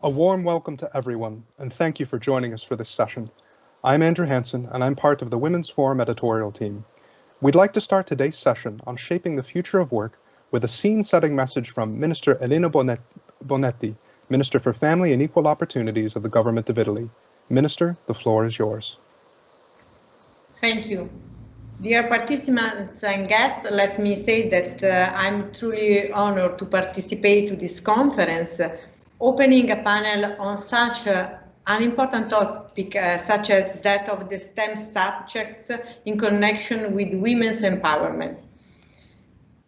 A warm welcome to everyone, and thank you for joining us for this session. I'm Andrew Hansen, and I'm part of the Women's Forum editorial team. We'd like to start today's session on shaping the future of work with a scene-setting message from Minister Elena Bonetti, Minister for Family and Equal Opportunities of the Government of Italy. Minister, the floor is yours. Thank you. Dear participants and guests, let me say that I'm truly honored to participate to this conference, opening a panel on such an important topic such as that of the STEM subjects in connection with women's empowerment.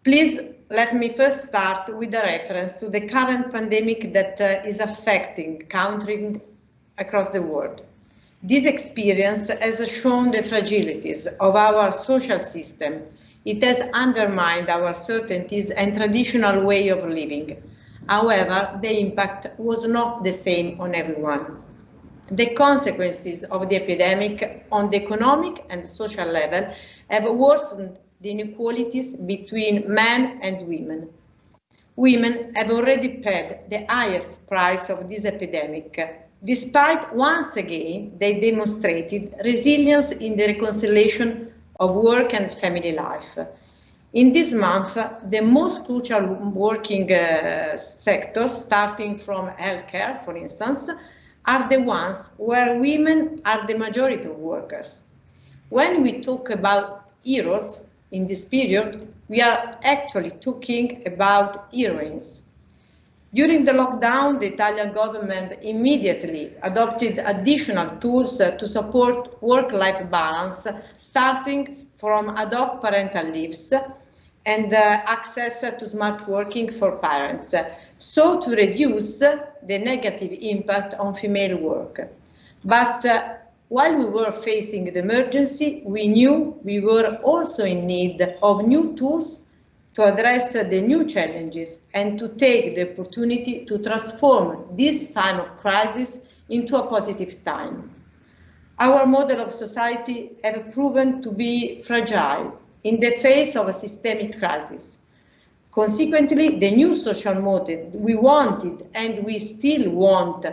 Please let me first start with a reference to the current pandemic that is affecting countries across the world. This experience has shown the fragilities of our social system. It has undermined our certainties and traditional way of living. However, the impact was not the same on everyone. The consequences of the epidemic on the economic and social level have worsened the inequalities between men and women. Women have already paid the highest price of this epidemic, despite once again they demonstrated resilience in the reconciliation of work and family life. In this month, the most crucial working sectors, starting from healthcare, for instance, are the ones where women are the majority of workers. When we talk about heroes in this period, we are actually talking about heroines. During the lockdown, the Italian government immediately adopted additional tools to support work-life balance, starting from ad hoc parental leaves and access to smart working for parents, so to reduce the negative impact on female work. But while we were facing the emergency, we knew we were also in need of new tools to address the new challenges and to take the opportunity to transform this time of crisis into a positive time. Our model of society has proven to be fragile in the face of a systemic crisis. Consequently, the new social model we wanted and we still want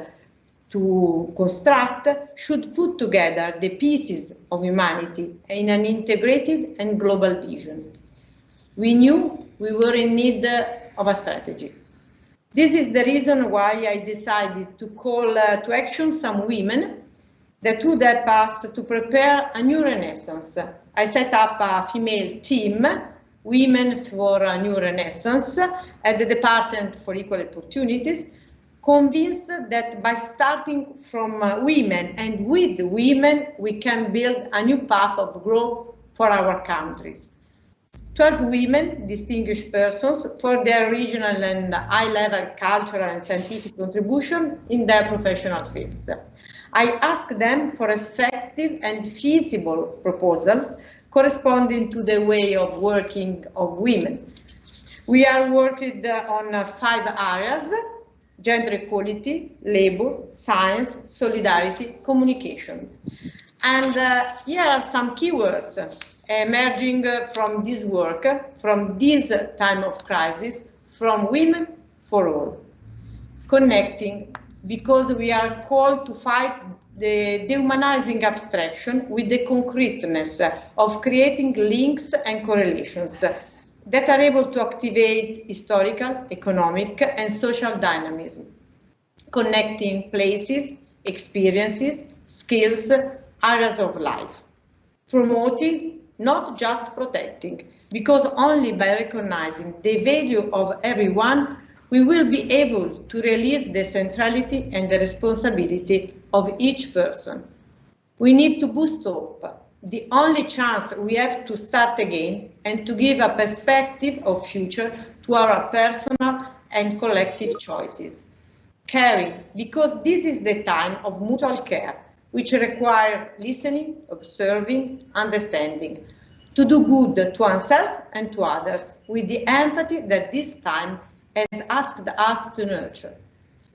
to construct should put together the pieces of humanity in an integrated and global vision. We knew we were in need of a strategy. This is the reason why I decided to call to action some women that would help us to prepare a new renaissance. I set up a female team, Women for a New Renaissance, at the Department for Equal Opportunities, convinced that by starting from women and with women, we can build a new path of growth for our countries. 12 women, distinguished persons, for their regional and high-level cultural and scientific contribution in their professional fields. I asked them for effective and feasible proposals corresponding to the way of working of women. We are working on 5 areas: gender equality, labor, science, solidarity, communication. And here are some keywords emerging from this work, from this time of crisis, from Women for All. Connecting, because we are called to fight the dehumanizing abstraction with the concreteness of creating links and correlations that are able to activate historical, economic, and social dynamism, connecting places, experiences, skills, areas of life, promoting, not just protecting, because only by recognizing the value of everyone, we will be able to release the centrality and the responsibility of each person. We need to boost hope, the only chance we have to start again and to give a perspective of future to our personal and collective choices. Caring, because this is the time of mutual care, which requires listening, observing, understanding, to do good to oneself and to others, with the empathy that this time has asked us to nurture.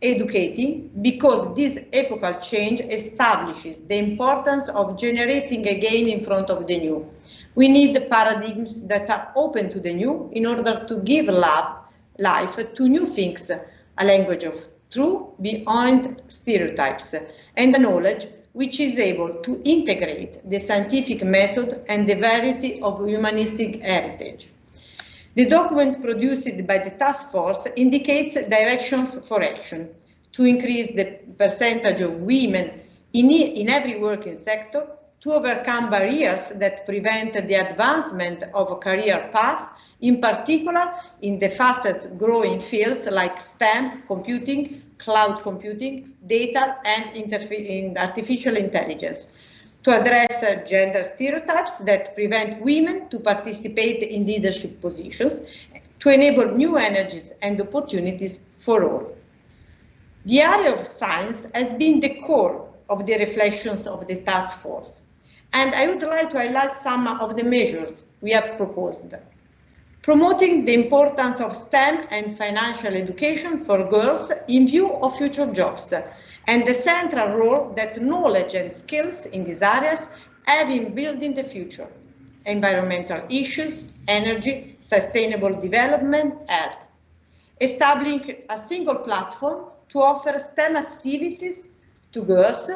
Educating, because this epochal change establishes the importance of generating again in front of the new. We need paradigms that are open to the new in order to give life to new things, a language of through beyond stereotypes and a knowledge which is able to integrate the scientific method and the variety of humanistic heritage. The document produced by the task force indicates directions for action to increase the percentage of women in every working sector, to overcome barriers that prevent the advancement of a career path, in particular in the fastest growing fields like STEM, computing, cloud computing, data, and artificial intelligence, to address gender stereotypes that prevent women to participate in leadership positions, to enable new energies and opportunities for all. The area of science has been the core of the reflections of the task force, and I would like to highlight some of the measures we have proposed. Promoting the importance of STEM and financial education for girls in view of future jobs, and the central role that knowledge and skills in these areas have in building the future. Environmental issues, energy, sustainable development, health. Establishing a single platform to offer STEM activities to girls,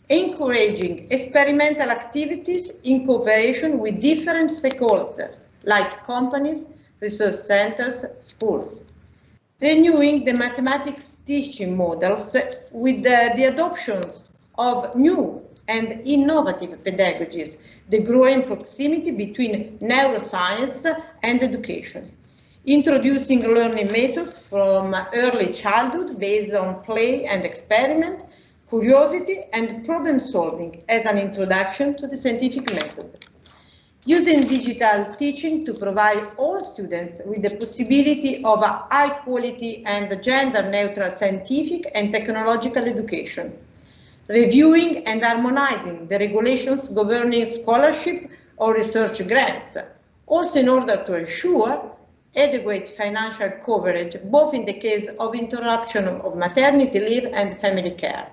encouraging experimental activities in cooperation with different stakeholders, like companies, research centers, schools. Renewing the mathematics teaching models with the adoptions of new and innovative pedagogies, the growing proximity between neuroscience and education. Introducing learning methods from early childhood based on play and experiment, curiosity and problem solving as an introduction to the scientific method. Using digital teaching to provide all students with the possibility of a high quality and gender neutral scientific and technological education. Reviewing and harmonizing the regulations governing scholarship or research grants, also in order to ensure adequate financial coverage, both in the case of interruption of maternity leave and family care.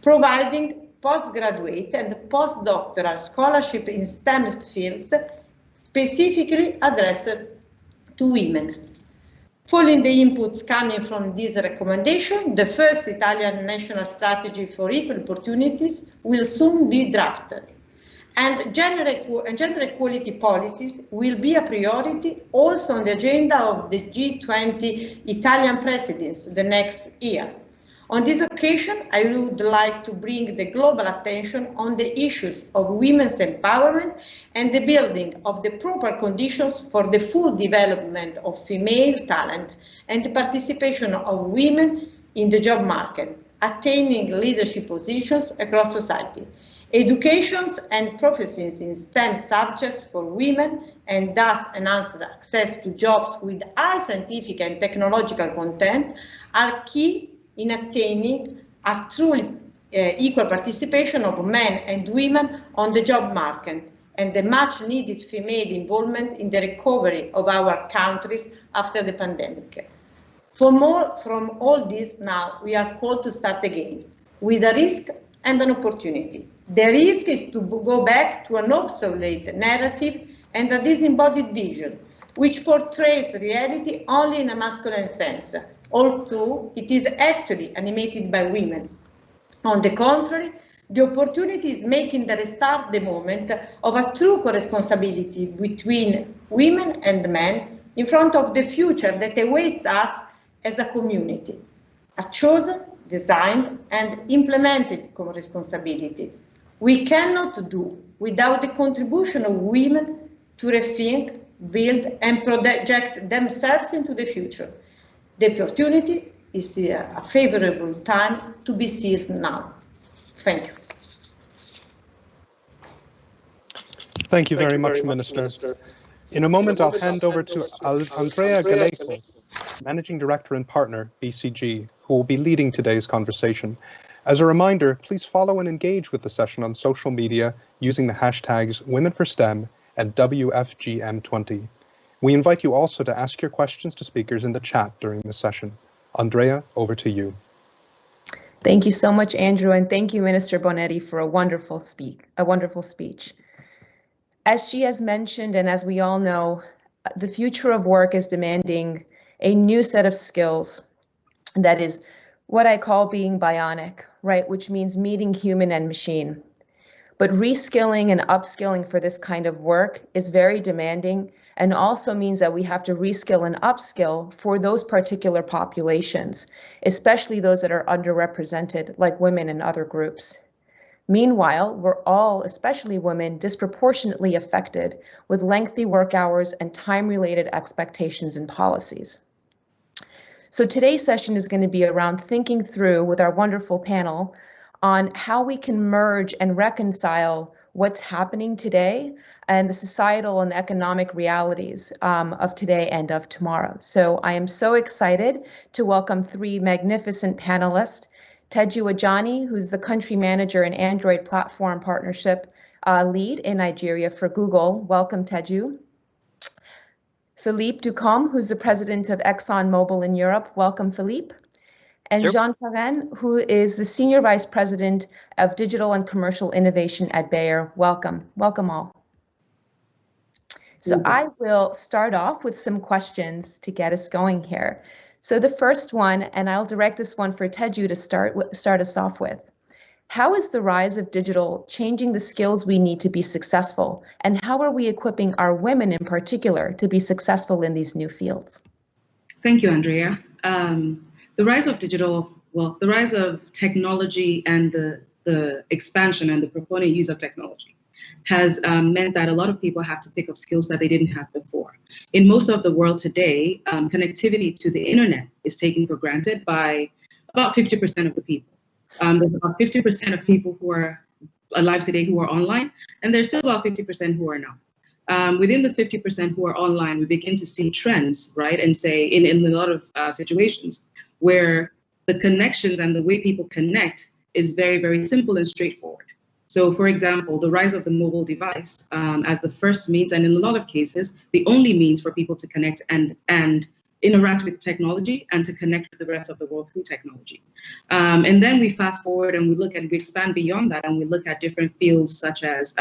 Providing postgraduate and postdoctoral scholarship in STEM fields specifically addressed to women. Following the inputs coming from this recommendation, the first Italian national strategy for equal opportunities will soon be drafted. And gender equality policies will be a priority also on the agenda of the G20 Italian presidency the next year. On this occasion, I would like to bring the global attention on the issues of women's empowerment and the building of the proper conditions for the full development of female talent and the participation of women in the job market, attaining leadership positions across society. Educations and proficiency in STEM subjects for women and thus enhanced access to jobs with high scientific and technological content are key in attaining a truly equal participation of men and women on the job market and the much needed female involvement in the recovery of our countries after the pandemic. For more from all this now, we are called to start again with a risk and an opportunity. The risk is to go back to an obsolete narrative and a disembodied vision, which portrays reality only in a masculine sense, although it is actually animated by women. On the contrary, the opportunity is making the restart the moment of a true co-responsibility between women and men in front of the future that awaits us as a community, a chosen, designed and implemented co-responsibility. We cannot do without the contribution of women to rethink, build and project themselves into the future. The opportunity is a favorable time to be seized now. Thank you. Thank you very much, Minister. In a moment, I'll hand over to Andrea Gallego, Managing Director and Partner, BCG, who will be leading today's conversation. As a reminder, please follow and engage with the session on social media using the hashtags Women4STEM and WFGM20. We invite you also to ask your questions to speakers in the chat during the session. Andrea, over to you. Thank you so much, Andrew, and thank you, Minister Bonetti, for a wonderful speech. As she has mentioned, and as we all know, the future of work is demanding a new set of skills that is what I call being bionic, right? Which means meeting human and machine. But reskilling and upskilling for this kind of work is very demanding and also means that we have to reskill and upskill for those particular populations, especially those that are underrepresented, like women and other groups. Meanwhile, we're all, especially women, disproportionately affected with lengthy work hours and time-related expectations and policies. So today's session is going to be around thinking through with our wonderful panel on how we can merge and reconcile what's happening today and the societal and economic realities of today and of tomorrow. So I am so excited to welcome three magnificent panelists. Teju Ajani, who's the country manager and Android platform partnership lead in Nigeria for Google. Welcome, Teju. Philippe Ducom, who's the president of ExxonMobil in Europe. Welcome, Philippe. And Jeanne, who is the Senior Vice President of Digital and Commercial Innovation at Bayer. Welcome. Welcome all. So I will start off with some questions to get us going here. So the first one, and I'll direct this one for Teju to start us off with. How is the rise of digital changing the skills we need to be successful? And how are we equipping our women in particular to be successful in these new fields? Thank you, Andrea. The rise of digital, well, the rise of technology and the expansion and the proponent use of technology has meant that a lot of people have to pick up skills that they didn't have before. In most of the world today, connectivity to the internet is taken for granted by about 50% of the people. There's about 50% of people who are alive today who are online, and there's still about 50% who are not. Within the 50% who are online, we begin to see trends, right? And say in a lot of situations where the connections and the way people connect is very, very simple and straightforward. So for example, the rise of the mobile device as the first means, and in a lot of cases, the only means for people to connect and interact with technology and to connect with the rest of the world through technology. And then we fast forward and we expand beyond that, and we look at different fields such as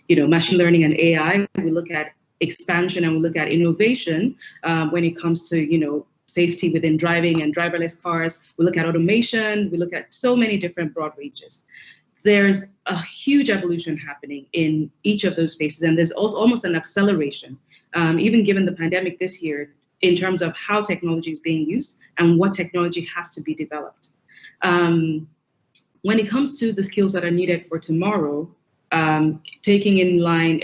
machine learning and AI. We look at expansion and we look at innovation when it comes to safety within driving and driverless cars. We look at automation. We look at so many different broad ranges. There's a huge evolution happening in each of those spaces, and there's also almost an acceleration, even given the pandemic this year, in terms of how technology is being used and what technology has to be developed. When it comes to the skills that are needed for tomorrow, taking in line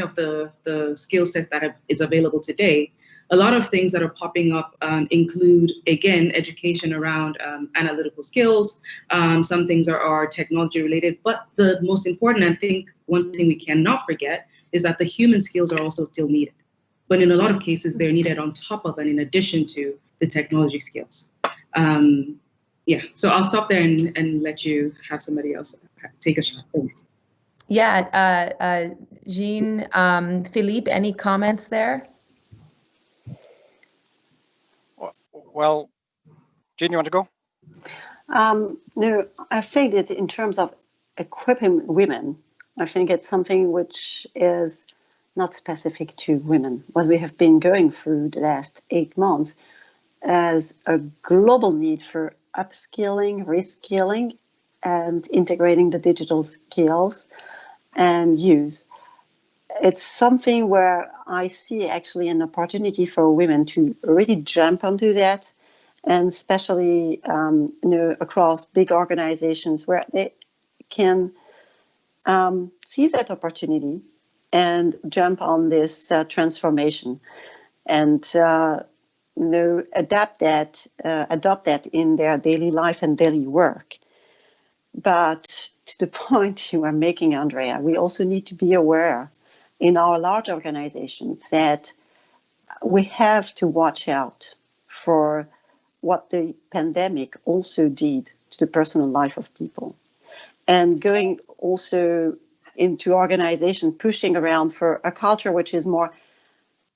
of the skill set that is available today, a lot of things that are popping up include, again, education around analytical skills. Some things are technology related, but the most important, I think, one thing we cannot forget is that the human skills are also still needed. But in a lot of cases, they're needed on top of and in addition to the technology skills. So I'll stop there and let you have somebody else take a shot, please. Yeah, Jeanne, Philippe, any comments there? Well, Jeanne, you want to go? No, I think that in terms of equipping women, I think it's something which is not specific to women. What we have been going through the last 8 months as a global need for upskilling, reskilling, and integrating the digital skills and use. It's something where I see actually an opportunity for women to really jump onto that, and especially across big organizations where they can see that opportunity and jump on this transformation and adopt that in their daily life and daily work. But to the point you are making, Andrea, we also need to be aware in our large organizations that we have to watch out for what the pandemic also did to the personal life of people. And going also into organization, pushing around for a culture which is more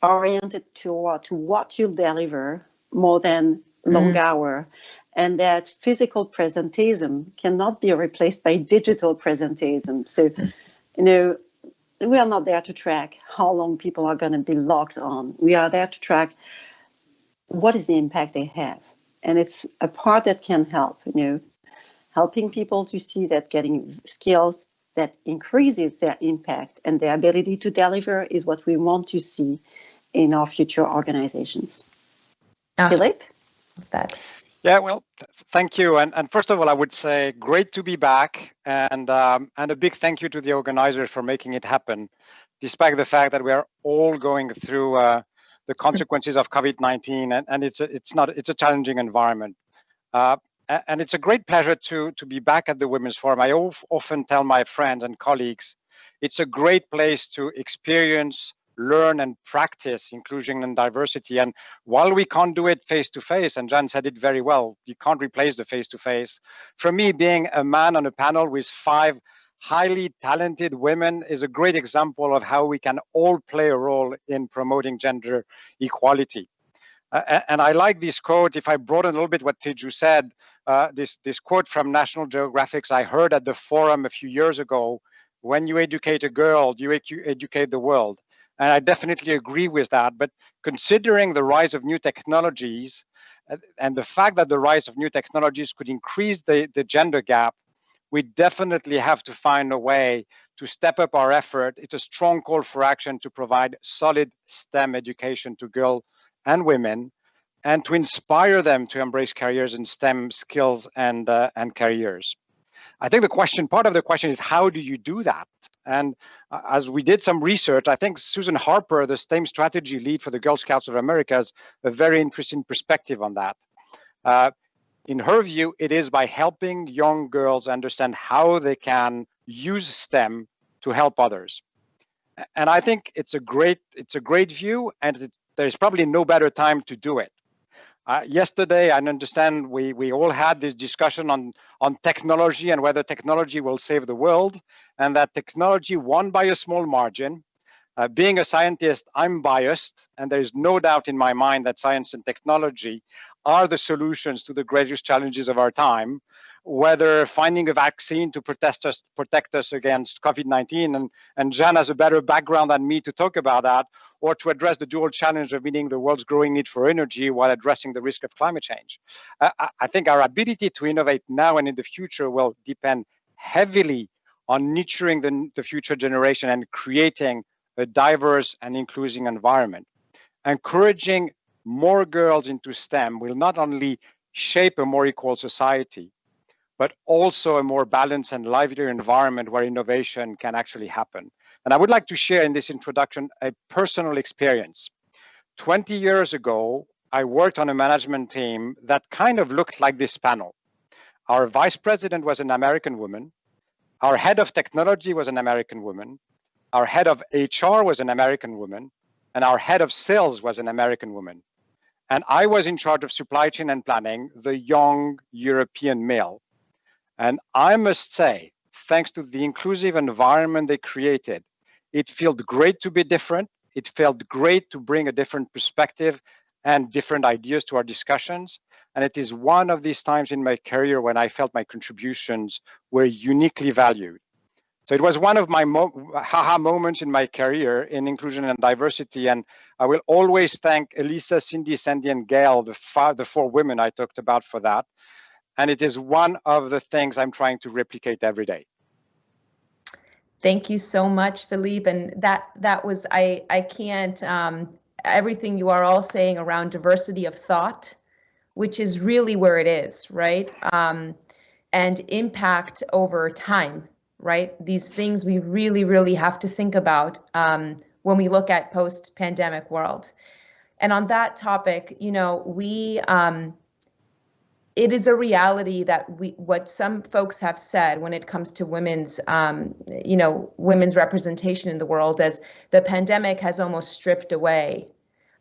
oriented to what you'll deliver more than long hour, and that physical presenteeism cannot be replaced by digital presenteeism. So, we are not there to track how long people are going to be logged on. We are there to track what is the impact they have. And it's a part that can help, helping people to see that getting skills that increases their impact and their ability to deliver is what we want to see in our future organizations. Philippe? What's that? Yeah, well, thank you. And first of all, I would say great to be back, and a big thank you to the organizers for making it happen, despite the fact that we are all going through the consequences of COVID-19, and it's a challenging environment. And it's a great pleasure to be back at the Women's Forum. I often tell my friends and colleagues, it's a great place to experience, learn and practice inclusion and diversity. And while we can't do it face-to-face, and Jeanne said it very well, you can't replace the face-to-face. For me, being a man on a panel with 5 highly talented women is a great example of how we can all play a role in promoting gender equality. And I like this quote. If I broaden a little bit what Teju said, this quote from National Geographic I heard at the forum a few years ago: when you educate a girl, you educate the world. And I definitely agree with that. But considering the rise of new technologies and the fact that the rise of new technologies could increase the gender gap, we definitely have to find a way to step up our effort. It's a strong call for action to provide solid STEM education to girls and women, and to inspire them to embrace careers in STEM skills and careers. I think part of the question is, how do you do that? And as we did some research, I think Susan Harper, the STEM strategy lead for the Girl Scouts of America, has a very interesting perspective on that. In her view, it is by helping young girls understand how they can use STEM to help others. And I think it's a great view, and there's probably no better time to do it. Yesterday, I understand we all had this discussion on technology and whether technology will save the world, and that technology won by a small margin. Being a scientist, I'm biased, and there's no doubt in my mind that science and technology are the solutions to the greatest challenges of our time, whether finding a vaccine to protect us against COVID-19, and Jeanne has a better background than me to talk about that, or to address the dual challenge of meeting the world's growing need for energy while addressing the risk of climate change. I think our ability to innovate now and in the future will depend heavily on nurturing the future generation and creating a diverse and inclusive environment. Encouraging more girls into STEM will not only shape a more equal society, but also a more balanced and livelier environment where innovation can actually happen. And I would like to share in this introduction a personal experience. 20 years ago, I worked on a management team that kind of looked like this panel. Our vice president was an American woman. Our head of technology was an American woman. Our head of HR was an American woman. And our head of sales was an American woman. And I was in charge of supply chain and planning, the young European male. And I must say, thanks to the inclusive environment they created, it felt great to be different. It felt great to bring a different perspective and different ideas to our discussions. And it is one of these times in my career when I felt my contributions were uniquely valued. So it was one of my haha moments in my career in inclusion and diversity. And I will always thank Elisa, Cindy, Sandy, and Gail, the 4 women I talked about, for that. And it is one of the things I'm trying to replicate every day. Thank you so much, Philippe. And that was, I can't, everything you are all saying around diversity of thought, which is really where it is, right? And impact over time, right? These things we really, really have to think about when we look at post-pandemic world. And on that topic, it is a reality that what some folks have said when it comes to women's, women's representation in the world, as the pandemic has almost stripped away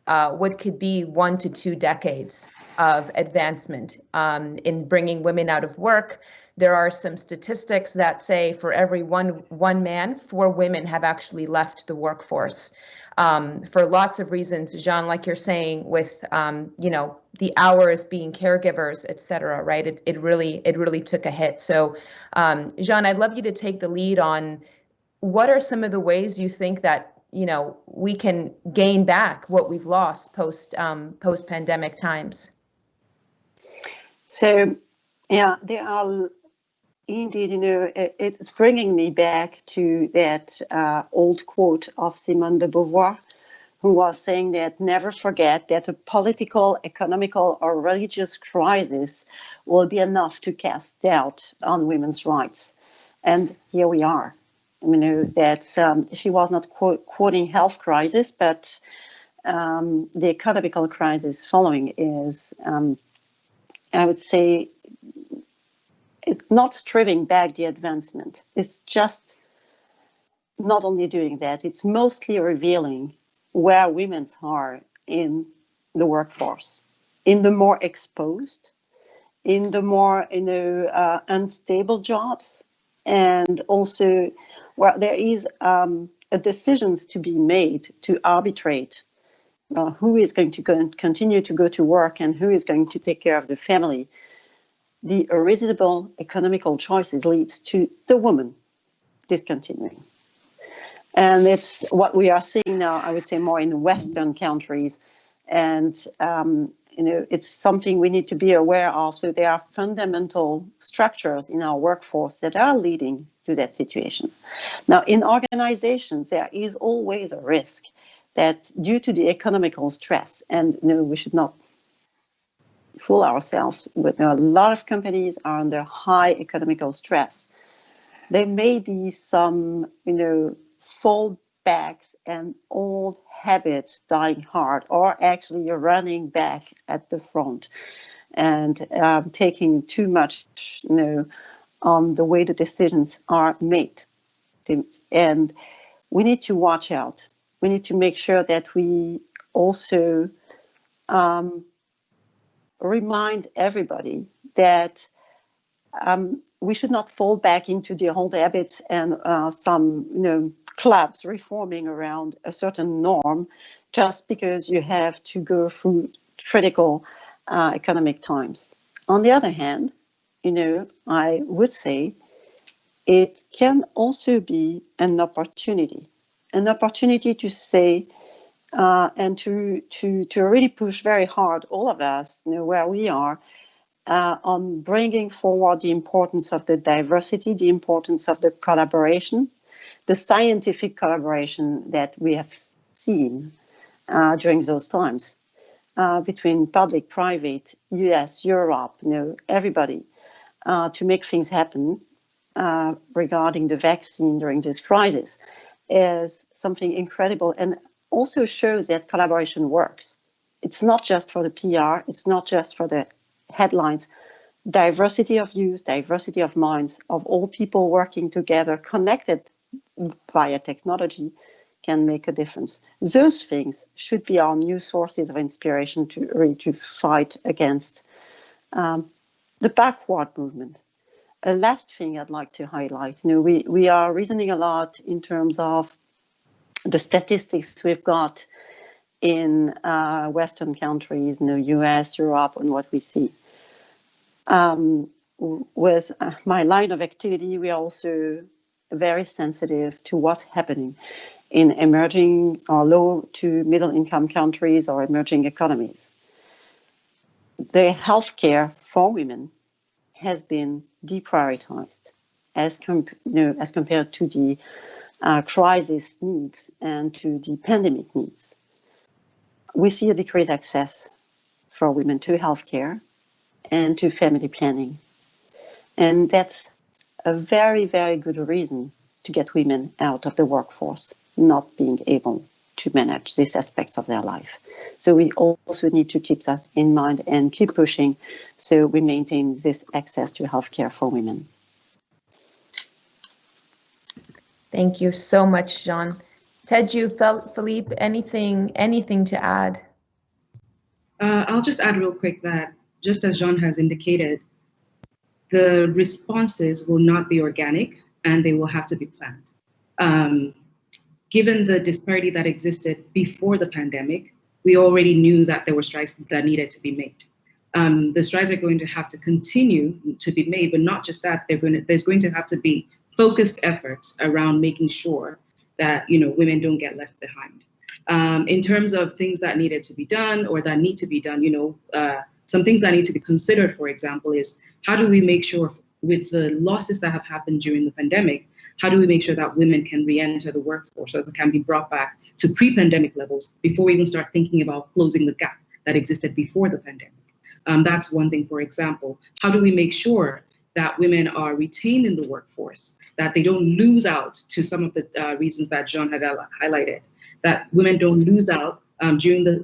what could be 1 to 2 decades of advancement in bringing women out of work. There are some statistics that say for every one man, 4 women have actually left the workforce. For lots of reasons, Jeanne, like you're saying, with the hours, being caregivers, et cetera, right? It really took a hit. So, Jeanne, I'd love you to take the lead on what are some of the ways you think that we can gain back what we've lost post-pandemic times. So, yeah, there are indeed, it's bringing me back to that old quote of Simone de Beauvoir, who was saying that never forget that a political, economical, or religious crisis will be enough to cast doubt on women's rights. And here we are. That she was not quoting health crisis, but the economical crisis following is, I would say, it's not stripping back the advancement. It's just not only doing that, it's mostly revealing where women are in the workforce, in the more exposed, in the more unstable jobs, and also where there is decisions to be made to arbitrate who is going to continue to go to work and who is going to take care of the family. The reasonable economical choices leads to the woman discontinuing. And it's what we are seeing now, I would say, more in Western countries. And, it's something we need to be aware of. So there are fundamental structures in our workforce that are leading to that situation. Now, in organizations, there is always a risk that due to the economical stress, and we should not fool ourselves, but a lot of companies are under high economical stress. There may be some, fallbacks and old habits dying hard, or actually running back at the front and taking too much, on the way the decisions are made. And we need to watch out. We need to make sure that we also remind everybody that we should not fall back into the old habits and some, clubs reforming around a certain norm just because you have to go through critical economic times. On the other hand, I would say it can also be an opportunity to say and to really push very hard, all of us, where we are, on bringing forward the importance of the diversity, the importance of the collaboration, the scientific collaboration that we have seen during those times between public, private, US, Europe, everybody, to make things happen regarding the vaccine during this crisis is something incredible, and also shows that collaboration works. It's not just for the PR, it's not just for the headlines. Diversity of views, diversity of minds, of all people working together, connected via technology, can make a difference. Those things should be our new sources of inspiration to fight against the backward movement. A last thing I'd like to highlight, we are reasoning a lot in terms of the statistics we've got in Western countries, US, Europe, and what we see. With my line of activity, we are also very sensitive to what's happening in emerging or low to middle income countries or emerging economies. The healthcare for women has been deprioritized as compared to the crisis needs and to the pandemic needs. We see a decreased access for women to healthcare and to family planning. And that's a very, very good reason to get women out of the workforce, not being able to manage these aspects of their life. So we also need to keep that in mind and keep pushing so we maintain this access to healthcare for women. Thank you so much, Jeanne. Teju, Philippe, anything to add? I'll just add real quick that, just as Jeanne has indicated, the responses will not be organic and they will have to be planned. Given the disparity that existed before the pandemic, we already knew that there were strides that needed to be made. The strides are going to have to continue to be made, but not just that, there's going to have to be focused efforts around making sure that women don't get left behind. In terms of things that needed to be done or that need to be done, Some things that need to be considered, for example, is how do we make sure with the losses that have happened during the pandemic, how do we make sure that women can re-enter the workforce so that they can be brought back to pre-pandemic levels before we even start thinking about closing the gap that existed before the pandemic? That's one thing, for example. How do we make sure that women are retained in the workforce, that they don't lose out to some of the reasons that Jeanne had highlighted, that women don't lose out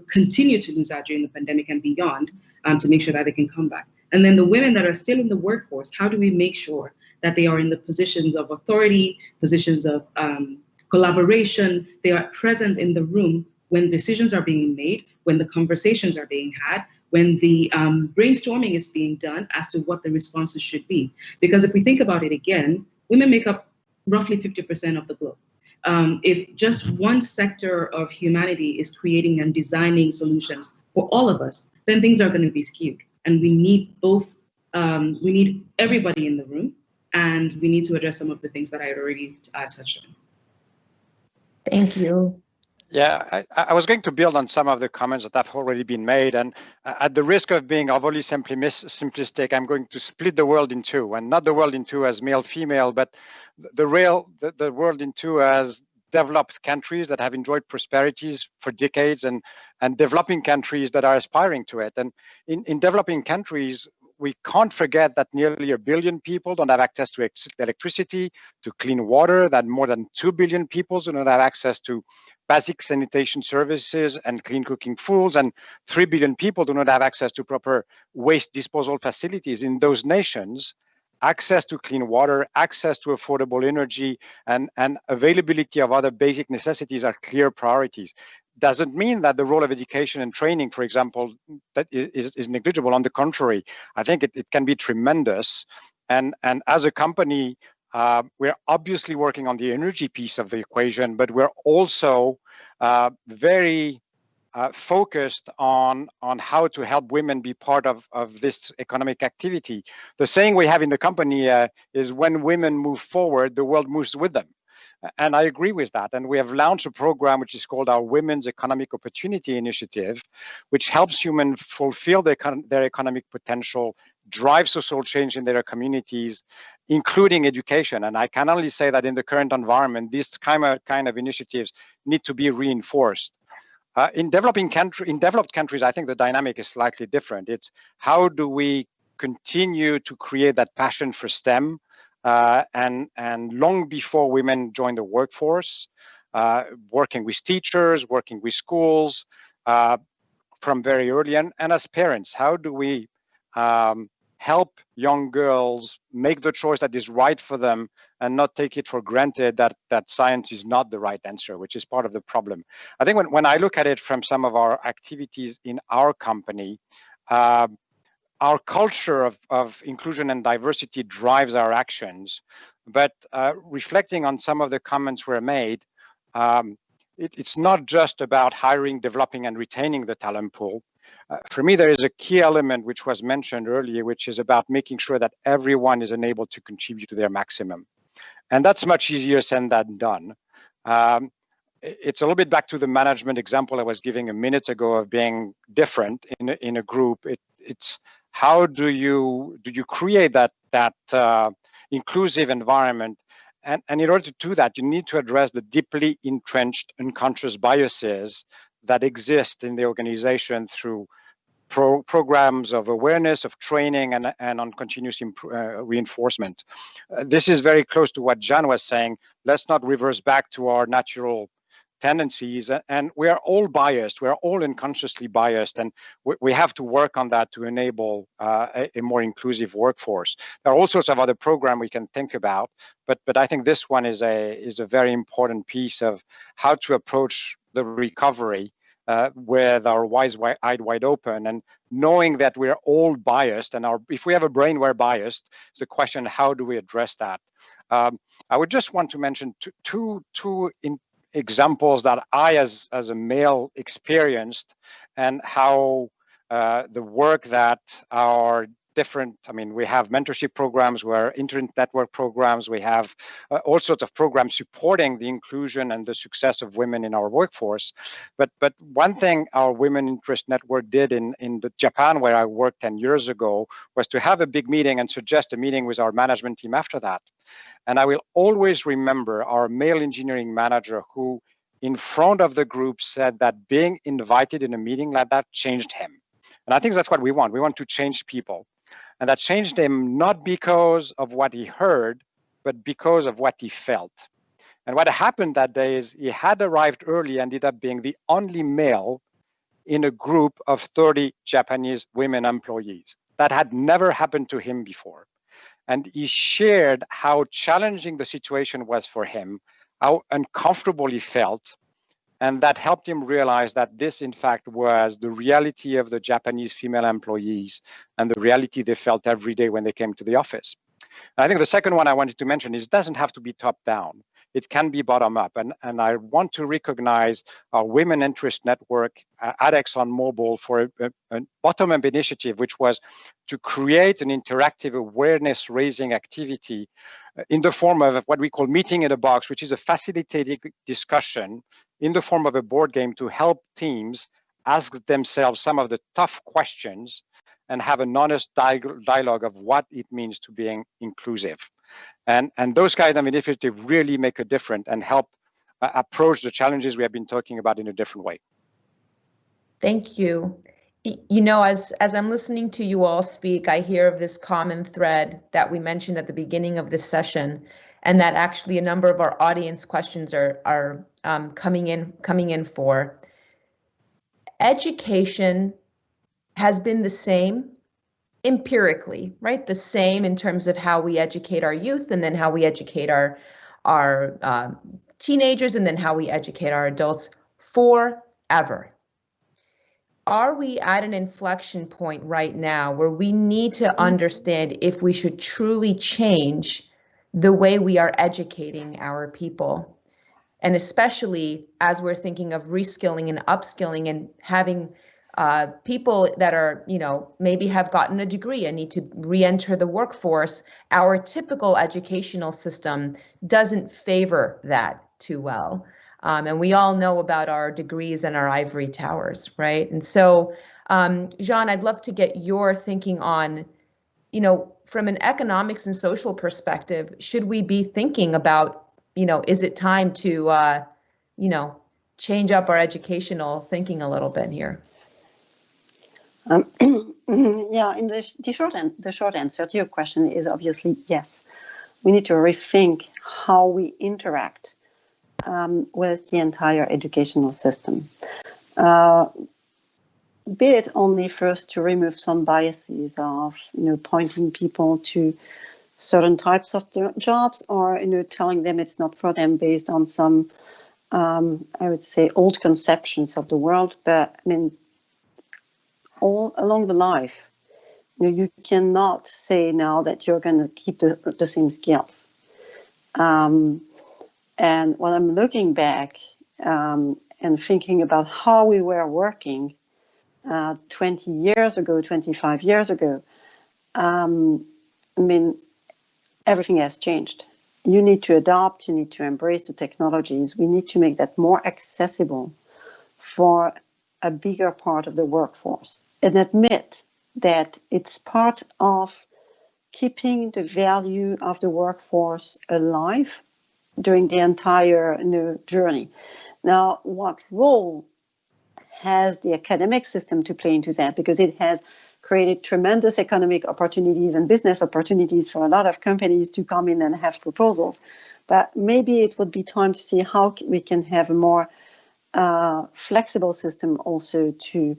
continue to lose out during the pandemic and beyond, to make sure that they can come back. And then the women that are still in the workforce, how do we make sure that they are in the positions of authority, positions of collaboration, they are present in the room when decisions are being made, when the conversations are being had, when the brainstorming is being done as to what the responses should be. Because if we think about it again, women make up roughly 50% of the globe. If just one sector of humanity is creating and designing solutions for all of us, then things are going to be skewed. And we need both, we need everybody in the room, and we need to address some of the things that I had already touched on. Thank you. Yeah, I was going to build on some of the comments that have already been made, and at the risk of being overly simplistic, I'm going to split the world in two, and not the world in two as male-female, but the world in two as developed countries that have enjoyed prosperities for decades, and developing countries that are aspiring to it. And in developing countries, we can't forget that nearly 1 billion people don't have access to electricity, to clean water, that more than 2 billion people do not have access to basic sanitation services and clean cooking foods, and 3 billion people do not have access to proper waste disposal facilities. In those nations, access to clean water, access to affordable energy, and availability of other basic necessities are clear priorities. Doesn't mean that the role of education and training, for example, that is negligible. On the contrary, I think it can be tremendous. And as a company, we're obviously working on the energy piece of the equation, but we're also very focused on how to help women be part of this economic activity. The saying we have in the company is, when women move forward, the world moves with them. And I agree with that. And we have launched a program which is called our Women's Economic Opportunity Initiative, which helps women fulfill their economic potential, drive social change in their communities, including education. And I can only say that in the current environment, these kind of initiatives need to be reinforced. In developed countries, I think the dynamic is slightly different. It's how do we continue to create that passion for STEM, and long before women join the workforce, working with teachers, working with schools from very early, and as parents, how do we help young girls make the choice that is right for them and not take it for granted that science is not the right answer, which is part of the problem. I think when I look at it from some of our activities in our company, our culture of inclusion and diversity drives our actions, but reflecting on some of the comments were made, it's not just about hiring, developing, and retaining the talent pool. For me, there is a key element which was mentioned earlier, which is about making sure that everyone is enabled to contribute to their maximum. And that's much easier said than done. It's a little bit back to the management example I was giving a minute ago of being different in a group. It's how do you create that inclusive environment? And in order to do that, you need to address the deeply entrenched unconscious biases that exist in the organization through programs of awareness, of training, and on continuous reinforcement. This is very close to what Jeanne was saying. Let's not reverse back to our natural tendencies, and we are all biased. We are all unconsciously biased, and we have to work on that to enable a more inclusive workforce. There are all sorts of other programs we can think about, but I think this one is a very important piece of how to approach the recovery with our eyes wide open, and knowing that we're all biased, and if we have a brain, we're biased. It's a question: how do we address that? I would just want to mention two examples that I, as a male, experienced, and how the work that our different, I mean, we have mentorship programs, where internet network programs, we have all sorts of programs supporting the inclusion and the success of women in our workforce. But one thing our Women Interest Network did in Japan, where I worked 10 years ago, was to have a big meeting and suggest a meeting with our management team after that. And I will always remember our male engineering manager, who in front of the group said that being invited in a meeting like that changed him. And I think that's what we want. We want to change people. And that changed him not because of what he heard, but because of what he felt. And what happened that day is he had arrived early, ended up being the only male in a group of 30 Japanese women employees. That had never happened to him before. And he shared how challenging the situation was for him, how uncomfortable he felt. And that helped him realize that this, in fact, was the reality of the Japanese female employees and the reality they felt every day when they came to the office. And I think the second one I wanted to mention is it doesn't have to be top down. It can be bottom up. And I want to recognize our Women Interest Network at ExxonMobil for a bottom up initiative, which was to create an interactive awareness raising activity in the form of what we call meeting in a box, which is a facilitated discussion in the form of a board game to help teams ask themselves some of the tough questions and have an honest dialogue of what it means to being inclusive. And those kinds of initiatives really make a difference and help approach the challenges we have been talking about in a different way. Thank you. You know, as I'm listening to you all speak, I hear of this common thread that we mentioned at the beginning of this session, and that actually a number of our audience questions are coming in for. Education has been the same empirically, right? The same in terms of how we educate our youth, and then how we educate our teenagers, and then how we educate our adults forever. Are we at an inflection point right now where we need to understand if we should truly change the way we are educating our people? And especially as we're thinking of reskilling and upskilling and having people that are, you know, maybe have gotten a degree and need to re-enter the workforce, our typical educational system doesn't favor that too well. And we all know about our degrees and our ivory towers, right? And so, Jeanne, I'd love to get your thinking on, you know, from an economics and social perspective, should we be thinking about, you know, is it time to, you know, change up our educational thinking a little bit here? Yeah, in the short answer to your question is obviously yes. We need to rethink how we interact with the entire educational system. Be it only first to remove some biases of, you know, pointing people to certain types of jobs, or, you know, telling them it's not for them based on some, I would say, old conceptions of the world. But I mean, all along the life, you know, you cannot say now that you're going to keep the same skills. And when I'm looking back and thinking about how we were working 20 years ago, 25 years ago, I mean, everything has changed. You need to adopt, you need to embrace the technologies. We need to make that more accessible for a bigger part of the workforce, and admit that it's part of keeping the value of the workforce alive during the entire, you know, journey. Now, what role has the academic system to play into that? Because it has created tremendous economic opportunities and business opportunities for a lot of companies to come in and have proposals. But maybe it would be time to see how we can have a more flexible system also to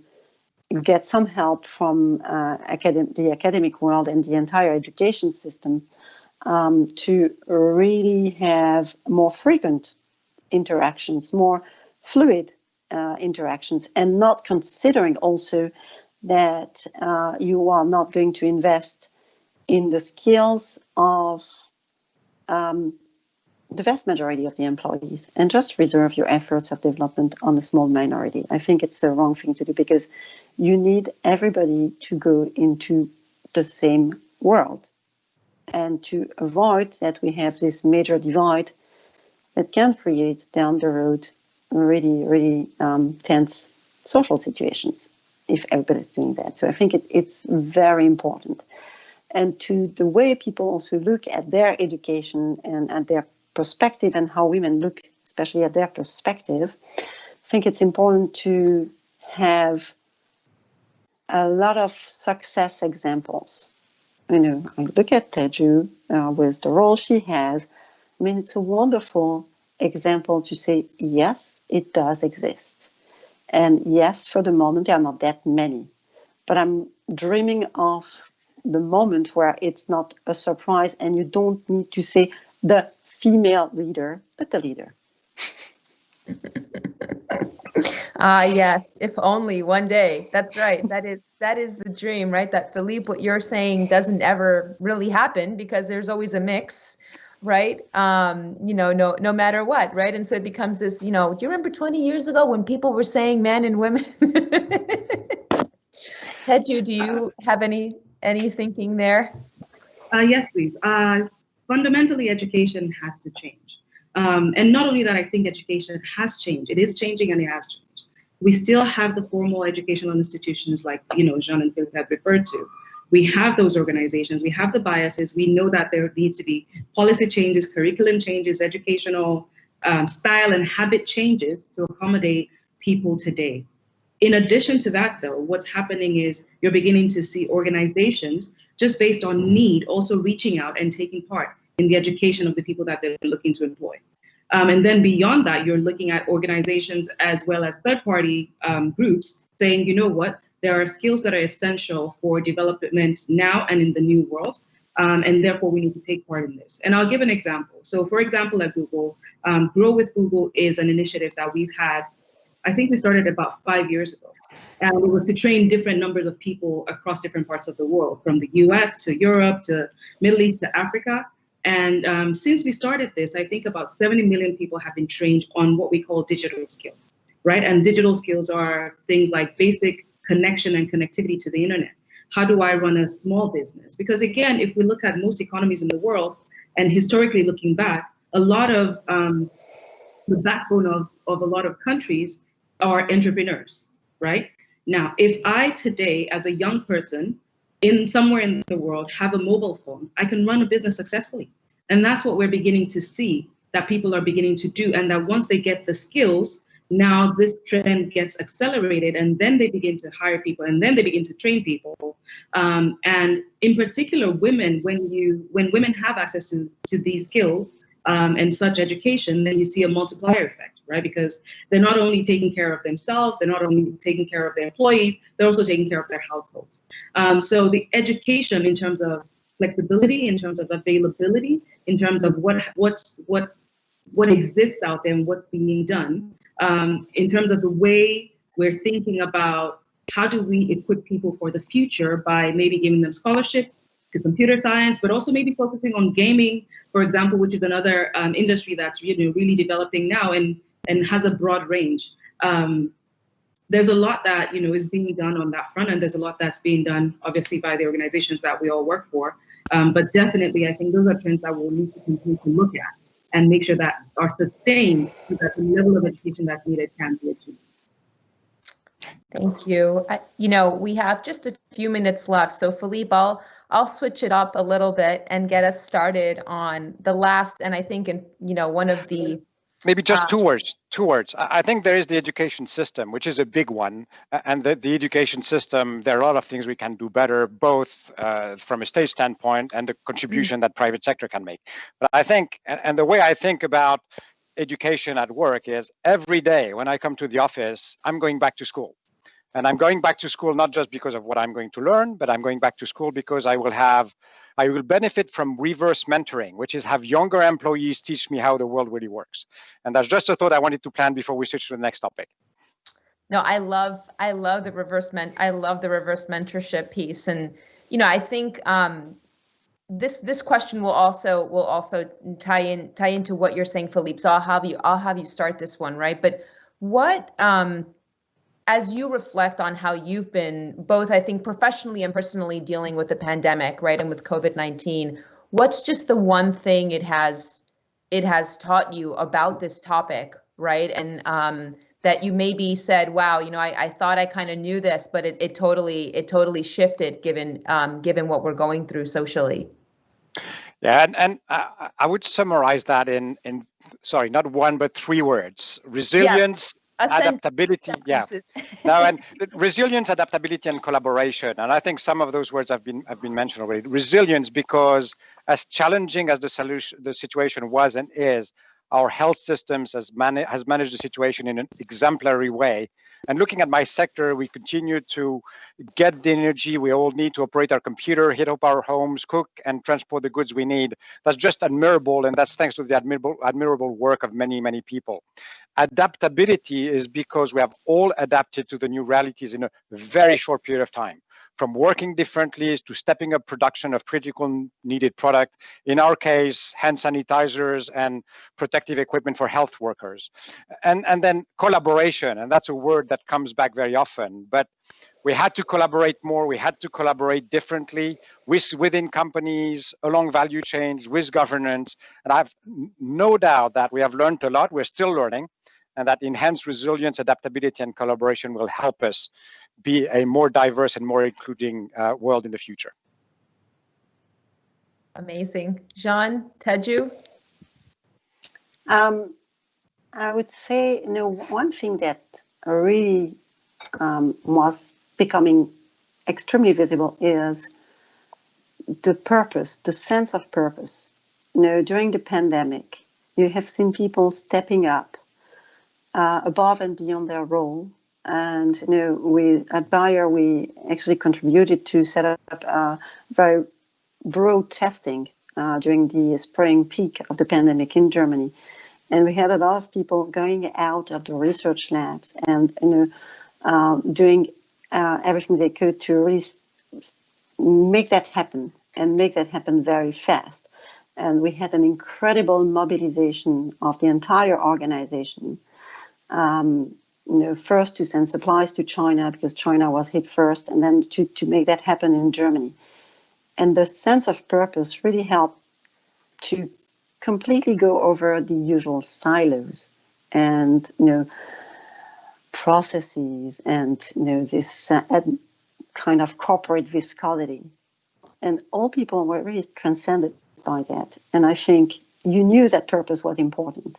get some help from the academic world and the entire education system to really have more frequent interactions, more fluid interactions, and not considering also that you are not going to invest in the skills of the vast majority of the employees and just reserve your efforts of development on a small minority. I think it's the wrong thing to do, because you need everybody to go into the same world, and to avoid that we have this major divide that can create down the road really tense social situations if everybody's doing that. So I think it's very important. And to the way people also look at their education and at their perspective and how women look, especially at their perspective, I think it's important to have a lot of success examples. I look at Teju with the role she has. I mean, it's a wonderful example to say, yes, it does exist. And yes, for the moment, there are not that many. But I'm dreaming of the moment where it's not a surprise and you don't need to say the female leader, but the leader. Yes, if only one day. That's right. That is the dream, right? That Philippe, what you're saying doesn't ever really happen because there's always a mix, right? No matter what, right? And so it becomes this, do you remember 20 years ago when people were saying men and women? Teju, do you have any thinking there? Yes, please. Fundamentally, education has to change. And not only that, I think education has changed. It is changing and it has changed. We still have the formal educational institutions like, Jeanne and Philippe have referred to. We have those organizations. We have the biases. We know that there needs to be policy changes, curriculum changes, educational style and habit changes to accommodate people today. In addition to that, though, what's happening is you're beginning to see organizations just based on need also reaching out and taking part in the education of the people that they're looking to employ. And then beyond that, you're looking at organizations as well as third-party groups saying, you know what, there are skills that are essential for development now and in the new world, and therefore we need to take part in this. And I'll give an example. So for example, at Google, Grow with Google is an initiative that we've had. I think we started about 5 years ago. And it was to train different numbers of people across different parts of the world, from the US to Europe to Middle East to Africa. And since we started this, I think about 70 million people have been trained on what we call digital skills, right? And digital skills are things like basic connection and connectivity to the internet. How do I run a small business? Because again, if we look at most economies in the world, and historically looking back, a lot of the backbone of a lot of countries are entrepreneurs, right? Now, if I today, as a young person, somewhere in the world, have a mobile phone, I can run a business successfully. And that's what we're beginning to see that people are beginning to do. And that once they get the skills, now this trend gets accelerated and then they begin to hire people and then they begin to train people. And in particular, women, when women have access to these skills and such education, then you see a multiplier effect, right? Because they're not only taking care of themselves, they're not only taking care of their employees, they're also taking care of their households. So the education in terms of flexibility, in terms of availability, in terms of what exists out there and what's being done, in terms of the way we're thinking about how do we equip people for the future by maybe giving them scholarships to computer science, but also maybe focusing on gaming, for example, which is another industry that's really developing now and has a broad range. There's a lot that is being done on that front, and there's a lot that's being done, obviously, by the organizations that we all work for. But definitely, I think those are trends that we'll need to continue to look at and make sure that are sustained so that the level of education that's needed can be achieved. Thank you. We have just a few minutes left. So Philippe, I'll switch it up a little bit and get us started on the last, and I think one of the maybe just two words. I think there is the education system, which is a big one. And the education system, there are a lot of things we can do better, both from a state standpoint and the contribution that private sector can make. But I think, and the way I think about education at work is every day when I come to the office, I'm going back to school. And I'm going back to school not just because of what I'm going to learn, but I'm going back to school because I will benefit from reverse mentoring, which is have younger employees teach me how the world really works. And that's just a thought I wanted to plan before we switch to the next topic. No, I love the reverse mentorship piece. And, I think this question will also tie into what you're saying, Philippe. So I'll have you start this one, right? But what as you reflect on how you've been both, I think, professionally and personally dealing with the pandemic, right, and with COVID-19, what's just the one thing it has taught you about this topic, right? And that you maybe said, wow, you know, I thought I kind of knew this, but it totally shifted given what we're going through socially. Yeah, and I would summarize that in sorry, not one but three words: resilience, adaptability. Yeah, no, and resilience, adaptability, and collaboration. And I think some of those words have been mentioned already. Resilience, because as challenging as the situation was and is, our health systems has managed the situation in an exemplary way. And looking at my sector, we continue to get the energy we all need to operate our computer, heat up our homes, cook, and transport the goods we need. That's just admirable, and that's thanks to the admirable work of many, many people. Adaptability is because we have all adapted to the new realities in a very short period of time, from working differently to stepping up production of critical needed product. In our case, hand sanitizers and protective equipment for health workers. And then collaboration, and that's a word that comes back very often, but we had to collaborate more, we had to collaborate differently within companies, along value chains, with governance. And I have no doubt that we have learned a lot, we're still learning, and that enhanced resilience, adaptability, and collaboration will help us be a more diverse and more including world in the future. Amazing. Jeanne, Teju? I would say, you know, one thing that really was becoming extremely visible is the purpose, the sense of purpose. You know, during the pandemic, you have seen people stepping up above and beyond their role. And, you know, at Bayer, we actually contributed to set up very broad testing during the spring peak of the pandemic in Germany. And we had a lot of people going out of the research labs and, you know, doing everything they could to really make that happen and make that happen very fast. And we had an incredible mobilization of the entire organization. You know, first to send supplies to China because China was hit first, and then to make that happen in Germany. And the sense of purpose really helped to completely go over the usual silos and, you know, processes and, you know, this kind of corporate viscosity. And all people were really transcended by that. And I think you knew that purpose was important.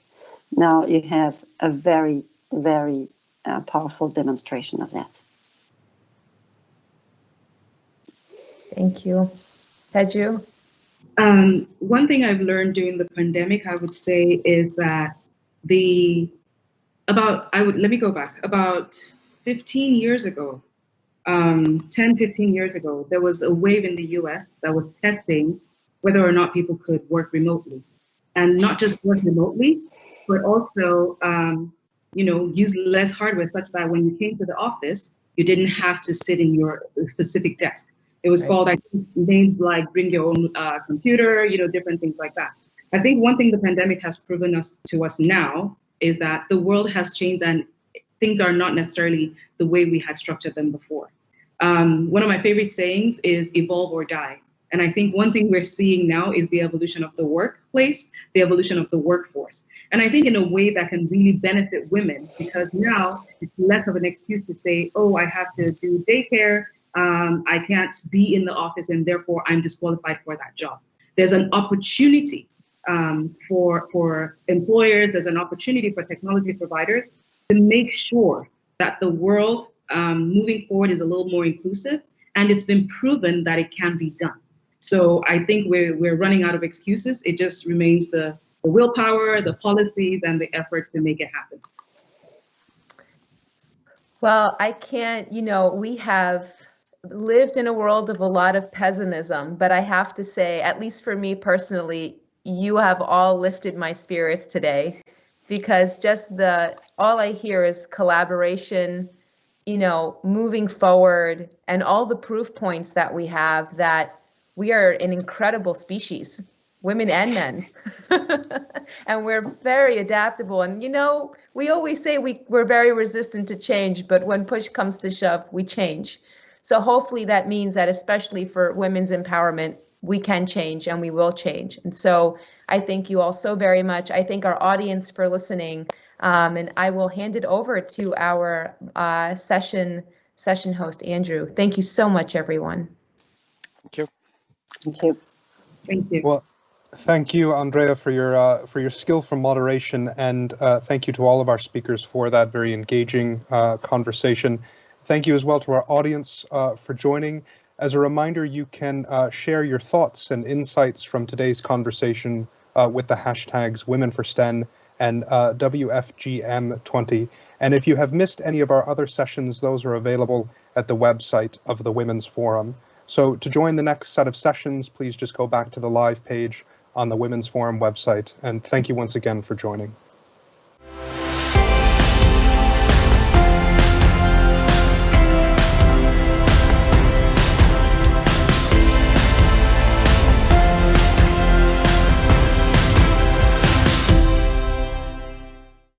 Now you have a very, very powerful demonstration of that. Thank you. Teju? One thing I've learned during the pandemic, I would say, is that let me go back, about 15 years ago, 10, 15 years ago, there was a wave in the US that was testing whether or not people could work remotely. And not just work remotely, but also, you know, use less hardware such that when you came to the office, you didn't have to sit in your specific desk. It was called, I think, names like bring your own computer, you know, different things like that. I think one thing the pandemic has proven to us now is that the world has changed and things are not necessarily the way we had structured them before. One of my favorite sayings is evolve or die. And I think one thing we're seeing now is the evolution of the workplace, the evolution of the workforce. And I think in a way that can really benefit women, because now it's less of an excuse to say, oh, I have to do daycare, I can't be in the office, and therefore I'm disqualified for that job. There's an opportunity for employers, there's an opportunity for technology providers to make sure that the world moving forward is a little more inclusive, and it's been proven that it can be done. So I think we're running out of excuses. It just remains the willpower, the policies, and the effort to make it happen. Well, I can't, you know, we have lived in a world of a lot of pessimism, but I have to say, at least for me personally, you have all lifted my spirits today, because just all I hear is collaboration, you know, moving forward, and all the proof points that we have that we are an incredible species, women and men. And we're very adaptable. And, you know, we always say we're very resistant to change, but when push comes to shove, we change. So hopefully that means that, especially for women's empowerment, we can change and we will change. And so I thank you all so very much. I thank our audience for listening. And I will hand it over to our session host, Andrew. Thank you so much, everyone. Thank you. Thank you. Thank you. Well, thank you, Andrea, for your skill from moderation, and thank you to all of our speakers for that very engaging conversation. Thank you as well to our audience for joining. As a reminder, you can share your thoughts and insights from today's conversation with the hashtags Women4STEM and WFGM20. And if you have missed any of our other sessions, those are available at the website of the Women's Forum. So to join the next set of sessions, please just go back to the live page on the Women's Forum website. And thank you once again for joining.